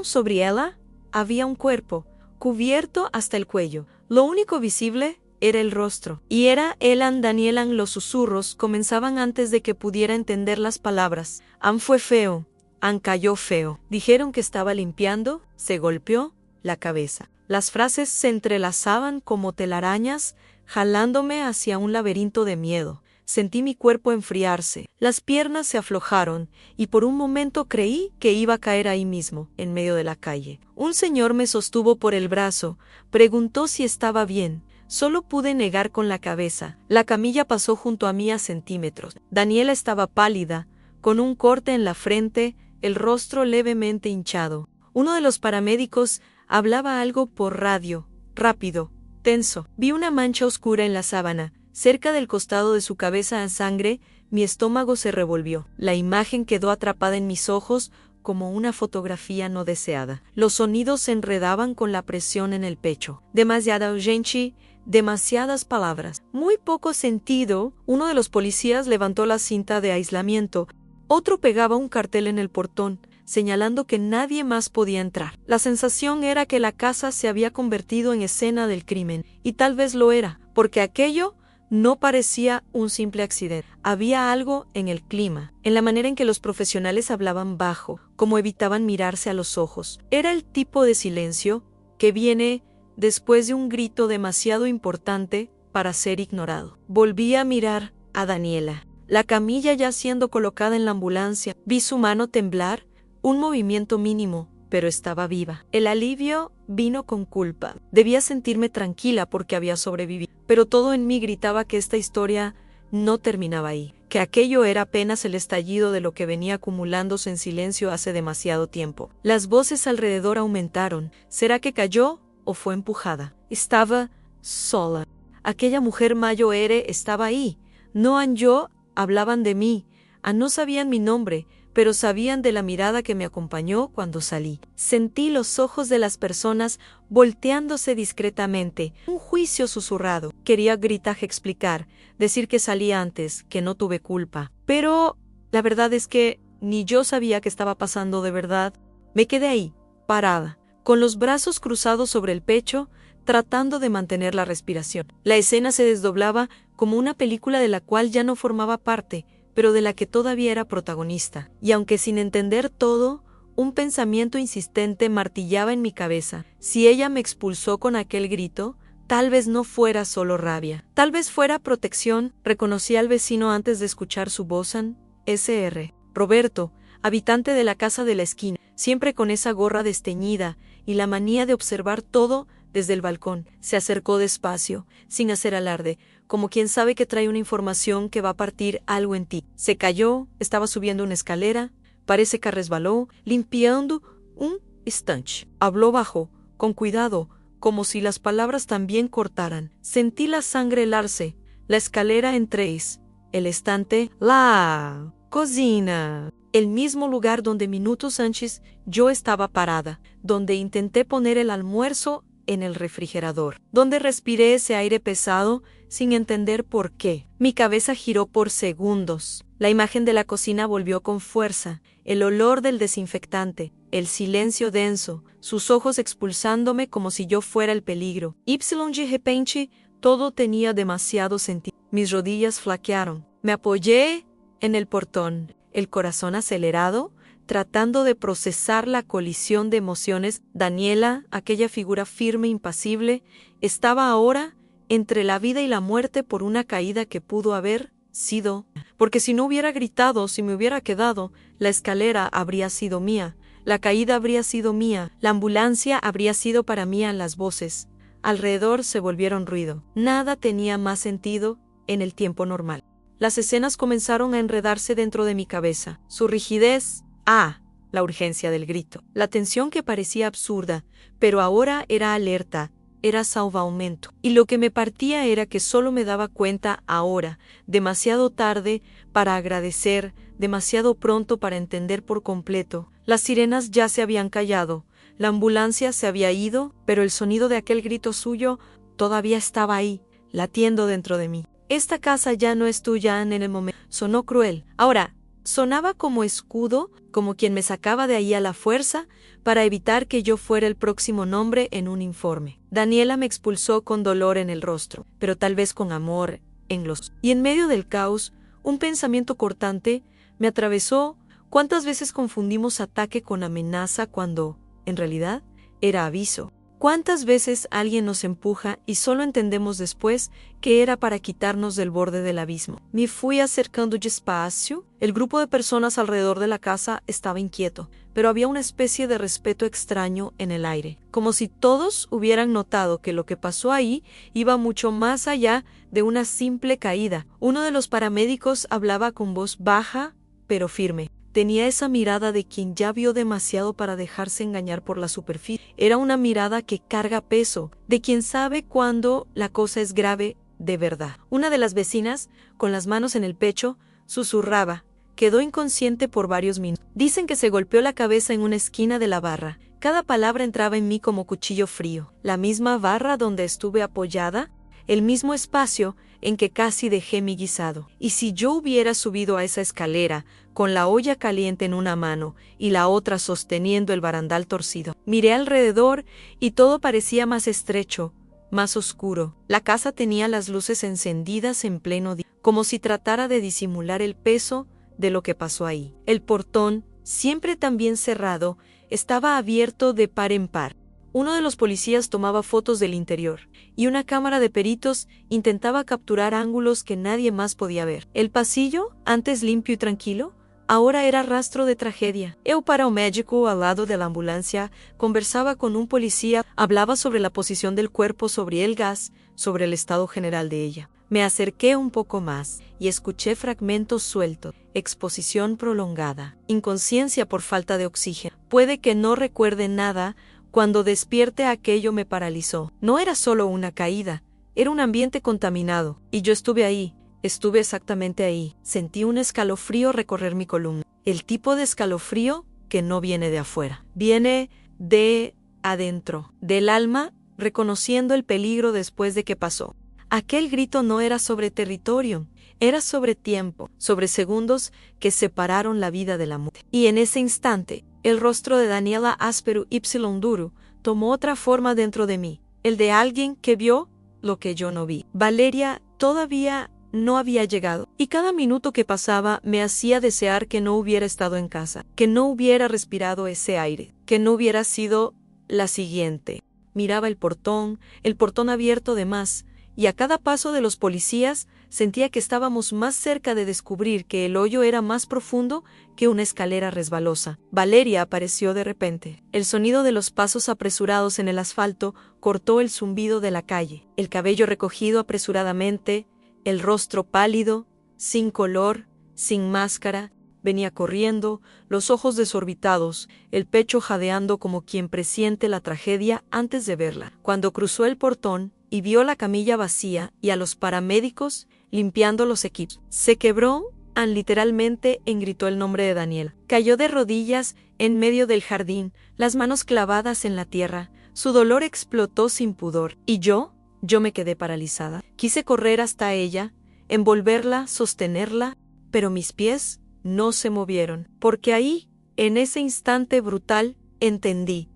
Sobre ella había un cuerpo, cubierto hasta el cuello. Lo único visible Era el rostro. Y era Elan Danielan. Los susurros comenzaban antes de que pudiera entender las palabras. An fue feo. An cayó feo. Dijeron que estaba limpiando. Se golpeó la cabeza. Las frases se entrelazaban como telarañas, jalándome hacia un laberinto de miedo. Sentí mi cuerpo enfriarse, las piernas se aflojaron, y por un momento creí que iba a caer ahí mismo, en medio de la calle. Un señor me sostuvo por el brazo, preguntó si estaba bien. Solo pude negar con la cabeza. La camilla pasó junto a mí a centímetros. Daniela estaba pálida, con un corte en la frente, el rostro levemente hinchado. Uno de los paramédicos hablaba algo por radio, rápido, tenso. Vi una mancha oscura en la sábana. Cerca del costado de su cabeza en sangre, mi estómago se revolvió. La imagen quedó atrapada en mis ojos como una fotografía no deseada. Los sonidos se enredaban con la presión en el pecho. Demasiada urgencia, demasiadas palabras. Muy poco sentido. Uno de los policías levantó la cinta de aislamiento. Otro pegaba un cartel en el portón, señalando que nadie más podía entrar. La sensación era que la casa se había convertido en escena del crimen, y tal vez lo era, porque aquello no parecía un simple accidente. Había algo en el clima, en la manera en que los profesionales hablaban bajo, como evitaban mirarse a los ojos. Era el tipo de silencio que viene después de un grito demasiado importante para ser ignorado. Volví a mirar a Daniela. La camilla ya siendo colocada en la ambulancia. Vi su mano temblar, un movimiento mínimo, pero estaba viva. El alivio vino con culpa. Debía sentirme tranquila porque había sobrevivido, pero todo en mí gritaba que esta historia no terminaba ahí, que aquello era apenas el estallido de lo que venía acumulándose en silencio hace demasiado tiempo. Las voces alrededor aumentaron. ¿Será que cayó o fue empujada? Estaba sola. Aquella mujer Mayo Ere estaba ahí. No yo hablaban de mí. No sabían mi nombre, pero sabían de la mirada que me acompañó cuando salí. Sentí los ojos de las personas volteándose discretamente. Un juicio susurrado. Quería gritar, explicar, decir que salí antes, que no tuve culpa. Pero la verdad es que ni yo sabía qué estaba pasando de verdad. Me quedé ahí, parada, con los brazos cruzados sobre el pecho, tratando de mantener la respiración. La escena se desdoblaba como una película de la cual ya no formaba parte, pero de la que todavía era protagonista. Y aunque sin entender todo, un pensamiento insistente martillaba en mi cabeza. Si ella me expulsó con aquel grito, tal vez no fuera solo rabia. Tal vez fuera protección. Reconocí al vecino antes de escuchar su voz. Sr. Roberto, habitante de la casa de la esquina, siempre con esa gorra desteñida y la manía de observar todo desde el balcón. Se acercó despacio, sin hacer alarde, como quien sabe que trae una información que va a partir algo en ti. Se cayó, estaba subiendo una escalera, parece que resbaló, limpiando un estante. Habló bajo, con cuidado, como si las palabras también cortaran. Sentí la sangre helarse, la escalera en tres, el estante, la cocina. El mismo lugar donde minutos antes yo estaba parada, donde intenté poner el almuerzo en el refrigerador, donde respiré ese aire pesado sin entender por qué. Mi cabeza giró por segundos. La imagen de la cocina volvió con fuerza, el olor del desinfectante, el silencio denso, sus ojos expulsándome como si yo fuera el peligro. De repente, todo tenía demasiado sentido. Mis rodillas flaquearon. Me apoyé en el portón, el corazón acelerado, tratando de procesar la colisión de emociones. Daniela, aquella figura firme e impasible, estaba ahora entre la vida y la muerte por una caída que pudo haber sido. Porque si no hubiera gritado, si me hubiera quedado, la escalera habría sido mía, la caída habría sido mía, la ambulancia habría sido para mí. Las voces alrededor se volvieron ruido. Nada tenía más sentido en el tiempo normal. Las escenas comenzaron a enredarse dentro de mi cabeza. Su rigidez, la urgencia del grito. La tensión que parecía absurda, pero ahora era alerta, era salvaumento. Y lo que me partía era que solo me daba cuenta ahora, demasiado tarde para agradecer, demasiado pronto para entender por completo. Las sirenas ya se habían callado, la ambulancia se había ido, pero el sonido de aquel grito suyo todavía estaba ahí, latiendo dentro de mí. Esta casa ya no es tuya en el momento. Sonó cruel. Ahora, Sonaba como escudo, como quien me sacaba de ahí a la fuerza, para evitar que yo fuera el próximo nombre en un informe. Daniela me expulsó con dolor en el rostro, pero tal vez con amor en los... Y en medio del caos, un pensamiento cortante me atravesó. ¿Cuántas veces confundimos ataque con amenaza cuando, en realidad, era aviso? ¿Cuántas veces alguien nos empuja y solo entendemos después que era para quitarnos del borde del abismo? Me fui acercando despacio. El grupo de personas alrededor de la casa estaba inquieto, pero había una especie de respeto extraño en el aire, como si todos hubieran notado que lo que pasó ahí iba mucho más allá de una simple caída. Uno de los paramédicos hablaba con voz baja, pero firme. Tenía esa mirada de quien ya vio demasiado para dejarse engañar por la superficie. Era una mirada que carga peso, de quien sabe cuándo la cosa es grave de verdad. Una de las vecinas, con las manos en el pecho, susurraba. Quedó inconsciente por varios minutos. Dicen que se golpeó la cabeza en una esquina de la barra. Cada palabra entraba en mí como cuchillo frío. La misma barra donde estuve apoyada, el mismo espacio en que casi dejé mi guisado. Y si yo hubiera subido a esa escalera, con la olla caliente en una mano y la otra sosteniendo el barandal torcido. Miré alrededor y todo parecía más estrecho, más oscuro. La casa tenía las luces encendidas en pleno día, como si tratara de disimular el peso de lo que pasó ahí. El portón, siempre tan bien cerrado, estaba abierto de par en par. Uno de los policías tomaba fotos del interior, y una cámara de peritos intentaba capturar ángulos que nadie más podía ver. El pasillo, antes limpio y tranquilo, ahora era rastro de tragedia. Eu paramédico al lado de la ambulancia conversaba con un policía, hablaba sobre la posición del cuerpo sobre el gas, sobre el estado general de ella. Me acerqué un poco más y escuché fragmentos sueltos, exposición prolongada, inconsciencia por falta de oxígeno. Puede que no recuerde nada. Cuando despierte aquello me paralizó. No era solo una caída, era un ambiente contaminado. Y yo estuve ahí, estuve exactamente ahí. Sentí un escalofrío recorrer mi columna. El tipo de escalofrío que no viene de afuera. Viene de adentro, del alma, reconociendo el peligro después de que pasó. Aquel grito no era sobre territorio, era sobre tiempo, sobre segundos que separaron la vida de la muerte. Y en ese instante, el rostro de Daniela áspero y duro tomó otra forma dentro de mí, el de alguien que vio lo que yo no vi. Valeria todavía no había llegado, y cada minuto que pasaba me hacía desear que no hubiera estado en casa, que no hubiera respirado ese aire, que no hubiera sido la siguiente. Miraba el portón abierto de más, y a cada paso de los policías sentía que estábamos más cerca de descubrir que el hoyo era más profundo que una escalera resbalosa. Valeria apareció de repente. El sonido de los pasos apresurados en el asfalto cortó el zumbido de la calle. El cabello recogido apresuradamente, el rostro pálido, sin color, sin máscara, venía corriendo, los ojos desorbitados, el pecho jadeando como quien presiente la tragedia antes de verla. Cuando cruzó el portón y vio la camilla vacía y a los paramédicos limpiando los equipos, se quebró, literalmente gritó el nombre de Daniela. Cayó de rodillas en medio del jardín, las manos clavadas en la tierra. Su dolor explotó sin pudor. Y yo me quedé paralizada. Quise correr hasta ella, envolverla, sostenerla, pero mis pies no se movieron. Porque ahí, en ese instante brutal, entendí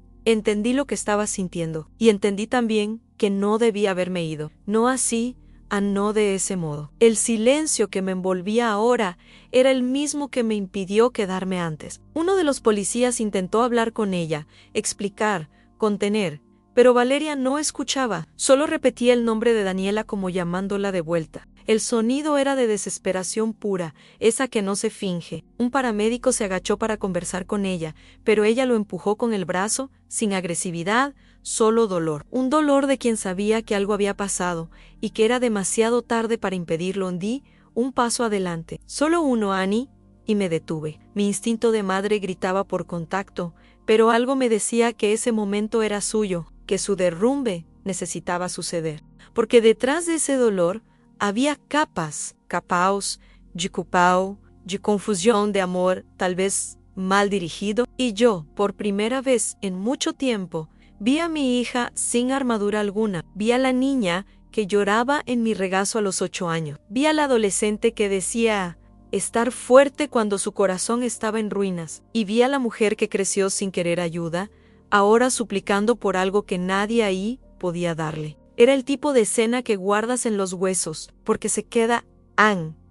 lo que estaba sintiendo. Y entendí también que no debía haberme ido. No así, no de ese modo. El silencio que me envolvía ahora era el mismo que me impidió quedarme antes. Uno de los policías intentó hablar con ella, explicar, contener, pero Valeria no escuchaba, solo repetía el nombre de Daniela como llamándola de vuelta. El sonido era de desesperación pura, esa que no se finge. Un paramédico se agachó para conversar con ella, pero ella lo empujó con el brazo, sin agresividad, solo dolor. Un dolor de quien sabía que algo había pasado, y que era demasiado tarde para impedirlo. Di un paso adelante. Solo uno, Annie, y me detuve. Mi instinto de madre gritaba por contacto, pero algo me decía que ese momento era suyo, que su derrumbe necesitaba suceder. Porque detrás de ese dolor había capas, capaos, de culpao, de confusión, de amor, tal vez mal dirigido. Y yo, por primera vez en mucho tiempo, vi a mi hija sin armadura alguna. Vi a la niña que lloraba en mi regazo a los 8 años. Vi a la adolescente que decía, estar fuerte cuando su corazón estaba en ruinas, y vi a la mujer que creció sin querer ayuda, ahora suplicando por algo que nadie ahí podía darle. Era el tipo de escena que guardas en los huesos, porque se queda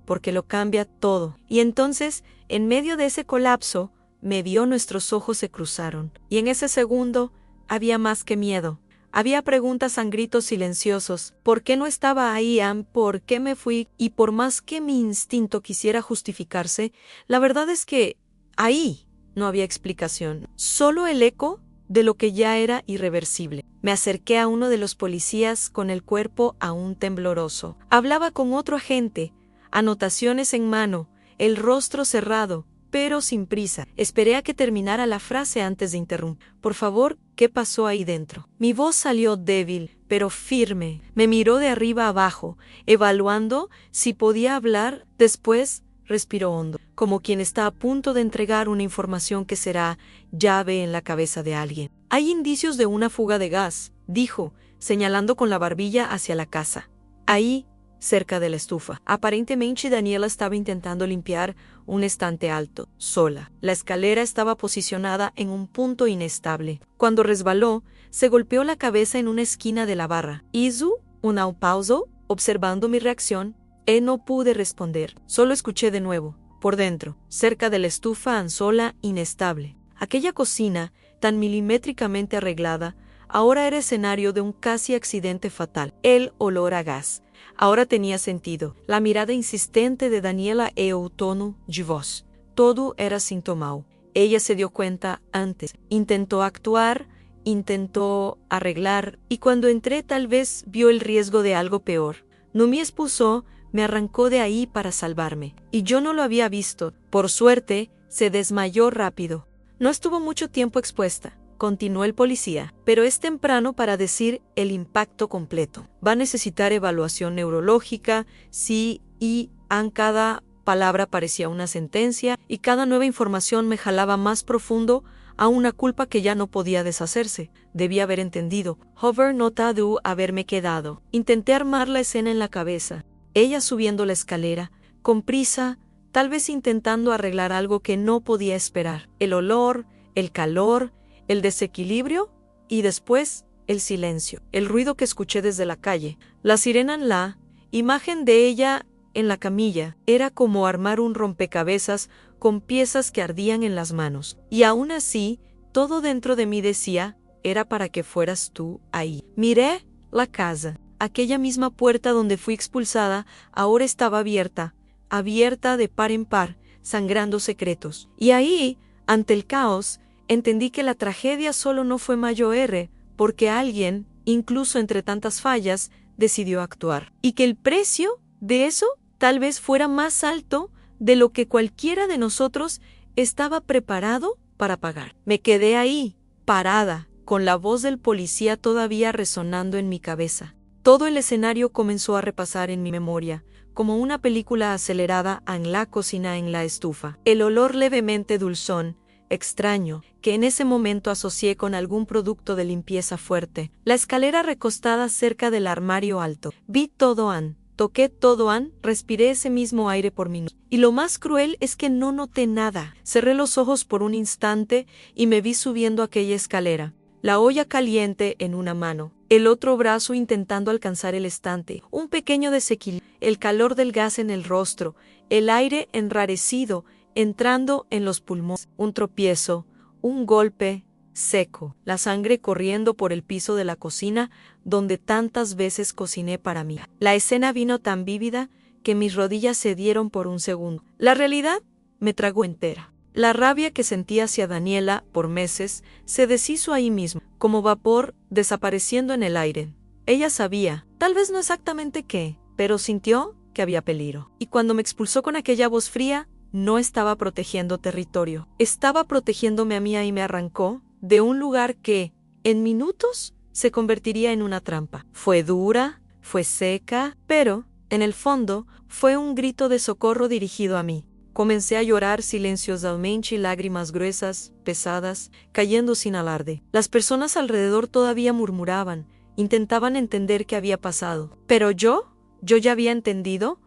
porque lo cambia todo. Y entonces, en medio de ese colapso, me vio, nuestros ojos se cruzaron, y en ese segundo había más que miedo. Había preguntas a gritos silenciosos. ¿Por qué no estaba ahí, Anne? ¿Por qué me fui? Y por más que mi instinto quisiera justificarse, la verdad es que ahí no había explicación. Solo el eco de lo que ya era irreversible. Me acerqué a uno de los policías con el cuerpo aún tembloroso. Hablaba con otro agente, anotaciones en mano, el rostro cerrado, pero sin prisa. Esperé a que terminara la frase antes de interrumpir. Por favor, ¿qué pasó ahí dentro? Mi voz salió débil, pero firme. Me miró de arriba abajo, evaluando si podía hablar. Después respiró hondo, como quien está a punto de entregar una información que será llave en la cabeza de alguien. Hay indicios de una fuga de gas, dijo, señalando con la barbilla hacia la casa. Ahí, cerca de la estufa. Aparentemente Daniela estaba intentando limpiar un estante alto, sola. La escalera estaba posicionada en un punto inestable. Cuando resbaló, se golpeó la cabeza en una esquina de la barra. ¿Hizo una pausa? Observando mi reacción, no pude responder. Solo escuché de nuevo, por dentro, cerca de la estufa sola, inestable. Aquella cocina, tan milimétricamente arreglada, ahora era escenario de un casi accidente fatal. El olor a gas ahora tenía sentido. La mirada insistente de Daniela e o tono de voz. Todo era sintomático. Ella se dio cuenta antes. Intentó actuar, intentó arreglar, y cuando entré tal vez vio el riesgo de algo peor. No me expulsó, me arrancó de ahí para salvarme. Y yo no lo había visto. Por suerte, se desmayó rápido. No estuvo mucho tiempo expuesta, continuó el policía, pero es temprano para decir el impacto completo. Va a necesitar evaluación neurológica, sí, y cada palabra parecía una sentencia, y cada nueva información me jalaba más profundo a una culpa que ya no podía deshacerse. Debía haber entendido. Hover notado haberme quedado. Intenté armar la escena en la cabeza. Ella subiendo la escalera, con prisa, tal vez intentando arreglar algo que no podía esperar. El olor, el calor, el desequilibrio y después el silencio. El ruido que escuché desde la calle. La sirena en la imagen de ella en la camilla era como armar un rompecabezas con piezas que ardían en las manos. Y aún así, todo dentro de mí decía, era para que fueras tú ahí. Miré la casa. Aquella misma puerta donde fui expulsada ahora estaba abierta de par en par, sangrando secretos. Y ahí, ante el caos, entendí que la tragedia solo no fue mayor, porque alguien, incluso entre tantas fallas, decidió actuar. Y que el precio de eso tal vez fuera más alto de lo que cualquiera de nosotros estaba preparado para pagar. Me quedé ahí, parada, con la voz del policía todavía resonando en mi cabeza. Todo el escenario comenzó a repasar en mi memoria, como una película acelerada en la cocina, en la estufa. El olor levemente dulzón, extraño, que en ese momento asocié con algún producto de limpieza fuerte. La escalera recostada cerca del armario alto. Vi todo, toqué todo, respiré ese mismo aire por minutos. Y lo más cruel es que no noté nada. Cerré los ojos por un instante y me vi subiendo aquella escalera. La olla caliente en una mano, el otro brazo intentando alcanzar el estante, un pequeño desequilibrio, el calor del gas en el rostro, el aire enrarecido entrando en los pulmones, un tropiezo, un golpe seco, la sangre corriendo por el piso de la cocina donde tantas veces cociné para mí. La escena vino tan vívida que mis rodillas cedieron por un segundo. La realidad me tragó entera. La rabia que sentía hacia Daniela por meses se deshizo ahí mismo, como vapor desapareciendo en el aire. Ella sabía, tal vez no exactamente qué, pero sintió que había peligro. Y cuando me expulsó con aquella voz fría, no estaba protegiendo territorio. Estaba protegiéndome a mí y me arrancó de un lugar que, en minutos, se convertiría en una trampa. Fue dura, fue seca, pero, en el fondo, fue un grito de socorro dirigido a mí. Comencé a llorar silenciosamente, lágrimas gruesas, pesadas, cayendo sin alarde. Las personas alrededor todavía murmuraban, intentaban entender qué había pasado. Pero yo ya había entendido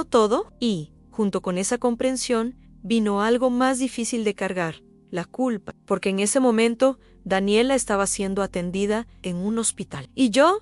todo, y, junto con esa comprensión, vino algo más difícil de cargar, la culpa, porque en ese momento Daniela estaba siendo atendida en un hospital. Y yo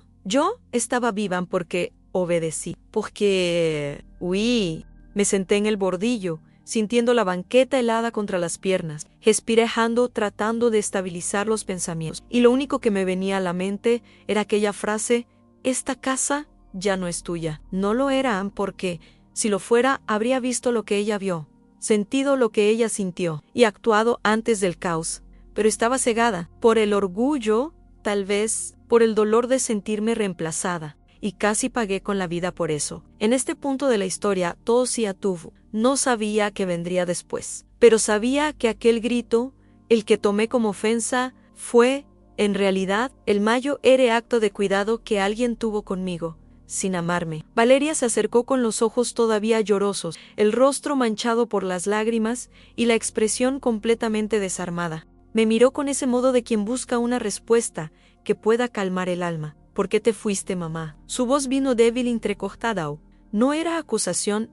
estaba viva porque obedecí, porque me senté en el bordillo, sintiendo la banqueta helada contra las piernas, respirando, tratando de estabilizar los pensamientos. Y lo único que me venía a la mente era aquella frase: esta casa ya no es tuya. No lo era, porque si lo fuera, habría visto lo que ella vio, sentido lo que ella sintió y actuado antes del caos. Pero estaba cegada por el orgullo, tal vez por el dolor de sentirme reemplazada, y casi pagué con la vida por eso. En este punto de la historia, todo se atuvo. No sabía qué vendría después, pero sabía que aquel grito, el que tomé como ofensa, fue, en realidad, el mayor acto de cuidado que alguien tuvo conmigo, sin amarme. Valeria se acercó con los ojos todavía llorosos, el rostro manchado por las lágrimas y la expresión completamente desarmada. Me miró con ese modo de quien busca una respuesta que pueda calmar el alma. ¿Por qué te fuiste, mamá? Su voz vino débil y entrecortada. No era acusación,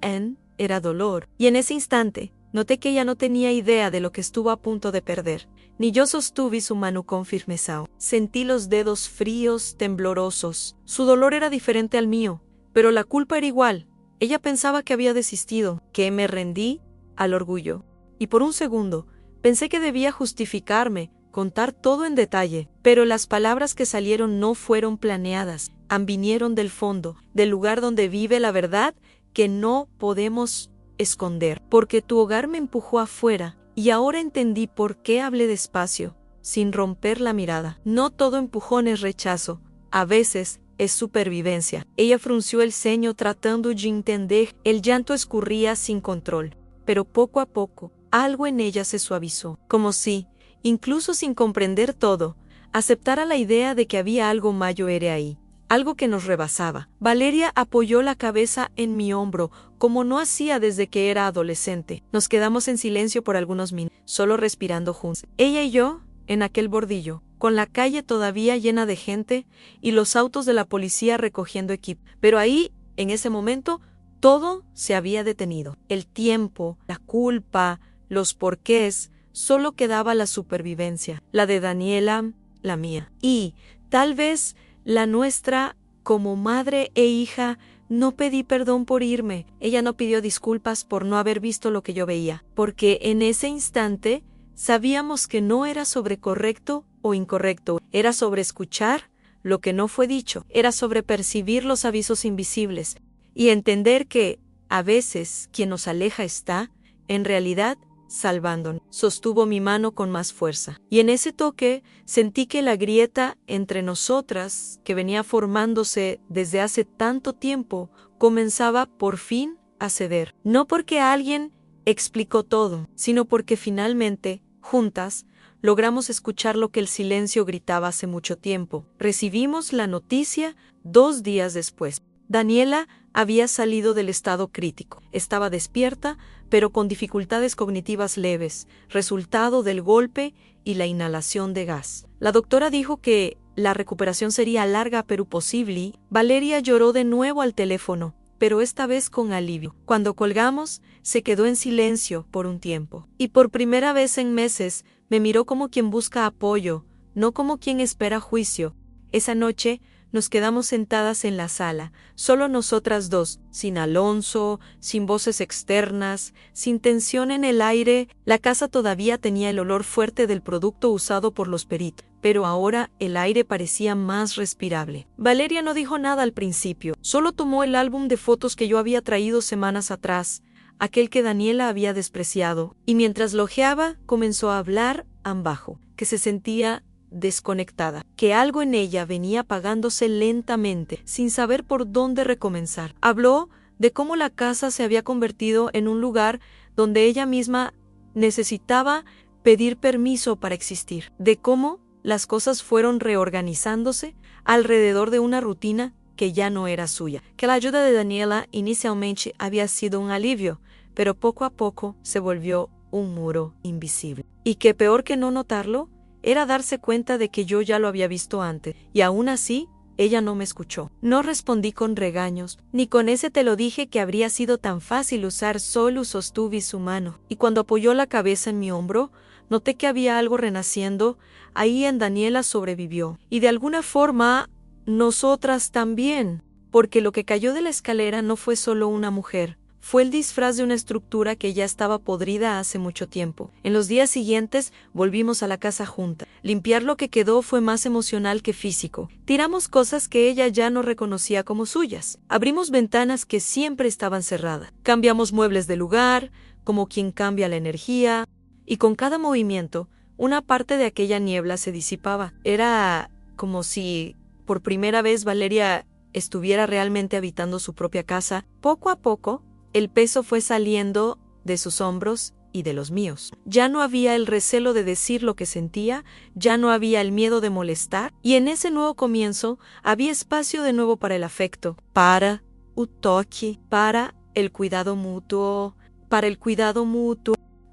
era dolor. Y en ese instante, noté que ella no tenía idea de lo que estuvo a punto de perder. Ni yo sostuve su mano con firmeza. Sentí los dedos fríos, temblorosos. Su dolor era diferente al mío, pero la culpa era igual. Ella pensaba que había desistido, que me rendí al orgullo. Y por un segundo, pensé que debía justificarme, contar todo en detalle, pero las palabras que salieron no fueron planeadas, vinieron del fondo, del lugar donde vive la verdad que no podemos esconder. Porque tu hogar me empujó afuera, y ahora entendí por qué hablé despacio, sin romper la mirada. No todo empujón es rechazo, a veces es supervivencia. Ella frunció el ceño tratando de entender. El llanto escurría sin control, pero poco a poco, algo en ella se suavizó, como si, incluso sin comprender todo, aceptara la idea de que había algo mayor ahí, algo que nos rebasaba. Valeria apoyó la cabeza en mi hombro, como no hacía desde que era adolescente. Nos quedamos en silencio por algunos minutos, solo respirando juntos. Ella y yo, en aquel bordillo, con la calle todavía llena de gente y los autos de la policía recogiendo equipo. Pero ahí, en ese momento, todo se había detenido. El tiempo, la culpa, los porqués. Solo quedaba la supervivencia, la de Daniela, la mía. Y, tal vez, la nuestra, como madre e hija. No pedí perdón por irme. Ella no pidió disculpas por no haber visto lo que yo veía, porque en ese instante sabíamos que no era sobre correcto o incorrecto, era sobre escuchar lo que no fue dicho, era sobre percibir los avisos invisibles y entender que, a veces, quien nos aleja está, en realidad, salvándonos. Sostuvo mi mano con más fuerza, y en ese toque sentí que la grieta entre nosotras, que venía formándose desde hace tanto tiempo, comenzaba por fin a ceder. No porque alguien explicó todo, sino porque finalmente, juntas, logramos escuchar lo que el silencio gritaba hace mucho tiempo. Recibimos la noticia 2 días después. Daniela había salido del estado crítico. Estaba despierta, pero con dificultades cognitivas leves, resultado del golpe y la inhalación de gas. La doctora dijo que la recuperación sería larga pero posible. Valeria lloró de nuevo al teléfono, pero esta vez con alivio. Cuando colgamos, se quedó en silencio por un tiempo. Y por primera vez en meses, me miró como quien busca apoyo, no como quien espera juicio. Esa noche, nos quedamos sentadas en la sala, solo nosotras dos, sin Alonso, sin voces externas, sin tensión en el aire. La casa todavía tenía el olor fuerte del producto usado por los peritos, pero ahora el aire parecía más respirable. Valeria no dijo nada al principio, solo tomó el álbum de fotos que yo había traído semanas atrás, aquel que Daniela había despreciado, y mientras lo hojeaba, comenzó a hablar en bajo, que se sentía desconectada, que algo en ella venía apagándose lentamente, sin saber por dónde recomenzar. Habló de cómo la casa se había convertido en un lugar donde ella misma necesitaba pedir permiso para existir, de cómo las cosas fueron reorganizándose alrededor de una rutina que ya no era suya, que la ayuda de Daniela inicialmente había sido un alivio, pero poco a poco se volvió un muro invisible, y que peor que no notarlo, era darse cuenta de que yo ya lo había visto antes, y aún así, Ella no me escuchó. No respondí con regaños, ni con ese te lo dije que habría sido tan fácil usar solo sostuve su mano. Y cuando apoyó la cabeza en mi hombro, noté que había algo renaciendo, ahí en Daniela sobrevivió. Y de alguna forma, nosotras también, porque lo que cayó de la escalera no fue solo una mujer, fue el disfraz de una estructura que ya estaba podrida hace mucho tiempo. En los días siguientes volvimos a la casa juntas. Limpiar lo que quedó fue más emocional que físico. Tiramos cosas que ella ya no reconocía como suyas. Abrimos ventanas que siempre estaban cerradas. Cambiamos muebles de lugar, como quien cambia la energía, y con cada movimiento, una parte de aquella niebla se disipaba. Era como si, por primera vez, Valeria estuviera realmente habitando su propia casa. Poco a poco, el peso fue saliendo de sus hombros y de los míos. Ya no había el recelo de decir lo que sentía, ya no había el miedo de molestar, y en ese nuevo comienzo había espacio de nuevo para el afecto, para el toque, para el cuidado mutuo,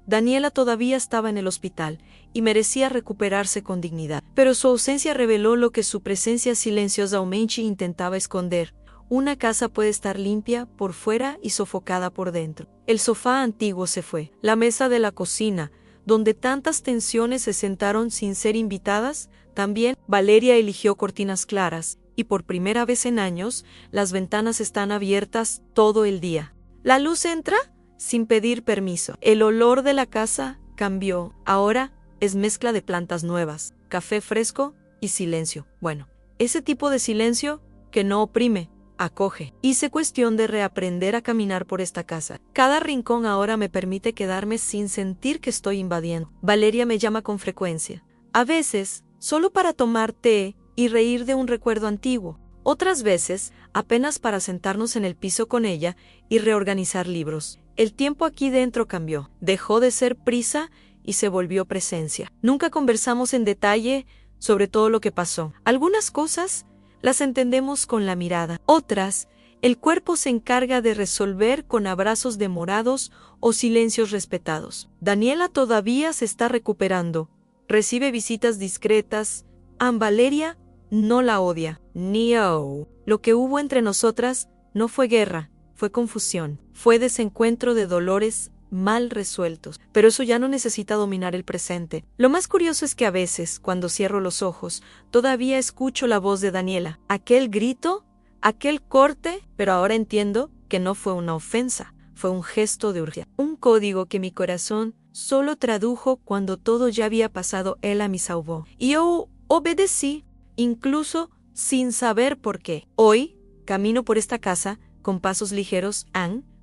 Daniela todavía estaba en el hospital y merecía recuperarse con dignidad, pero su ausencia reveló lo que su presencia silenciosamente intentaba esconder. Una casa puede estar limpia por fuera y sofocada por dentro. El sofá antiguo se fue. La mesa de la cocina, donde tantas tensiones se sentaron sin ser invitadas, también. Valeria eligió cortinas claras, y por primera vez en años, las ventanas están abiertas todo el día. La luz entra sin pedir permiso. El olor de la casa cambió. Ahora es mezcla de plantas nuevas, café fresco y silencio. Bueno, ese tipo de silencio que no oprime, acoge. Hice cuestión de reaprender a caminar por esta casa. Cada rincón ahora me permite quedarme sin sentir que estoy invadiendo. Valeria me llama con frecuencia. A veces, solo para tomar té y reír de un recuerdo antiguo. Otras veces, apenas para sentarnos en el piso con ella y reorganizar libros. El tiempo aquí dentro cambió. Dejó de ser prisa y se volvió presencia. Nunca conversamos en detalle sobre todo lo que pasó. Algunas cosas las entendemos con la mirada. Otras, el cuerpo se encarga de resolver con abrazos demorados o silencios respetados. Daniela todavía se está recuperando. Recibe visitas discretas. Valeria no la odia. No. Lo que hubo entre nosotras no fue guerra, fue confusión. Fue desencuentro de dolores mal resueltos, pero eso ya no necesita dominar el presente. Lo más curioso es que a veces, cuando cierro los ojos, todavía escucho la voz de Daniela. Aquel grito, aquel corte, pero ahora entiendo que no fue una ofensa, fue un gesto de urgencia. Un código que mi corazón solo tradujo cuando todo ya había pasado. Ella me salvó. Y yo obedecí, incluso sin saber por qué. Hoy, camino por esta casa con pasos ligeros,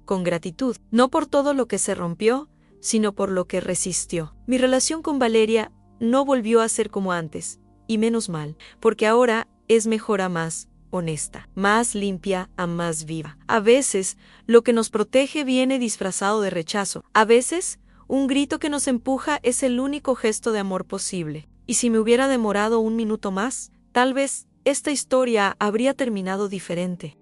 con gratitud, no por todo lo que se rompió, sino por lo que resistió. Mi relación con Valeria no volvió a ser como antes, y menos mal, porque ahora es mejor a más honesta, más limpia a más viva. A veces, lo que nos protege viene disfrazado de rechazo. A veces, un grito que nos empuja es el único gesto de amor posible. Y si me hubiera demorado un minuto más, tal vez esta historia habría terminado diferente.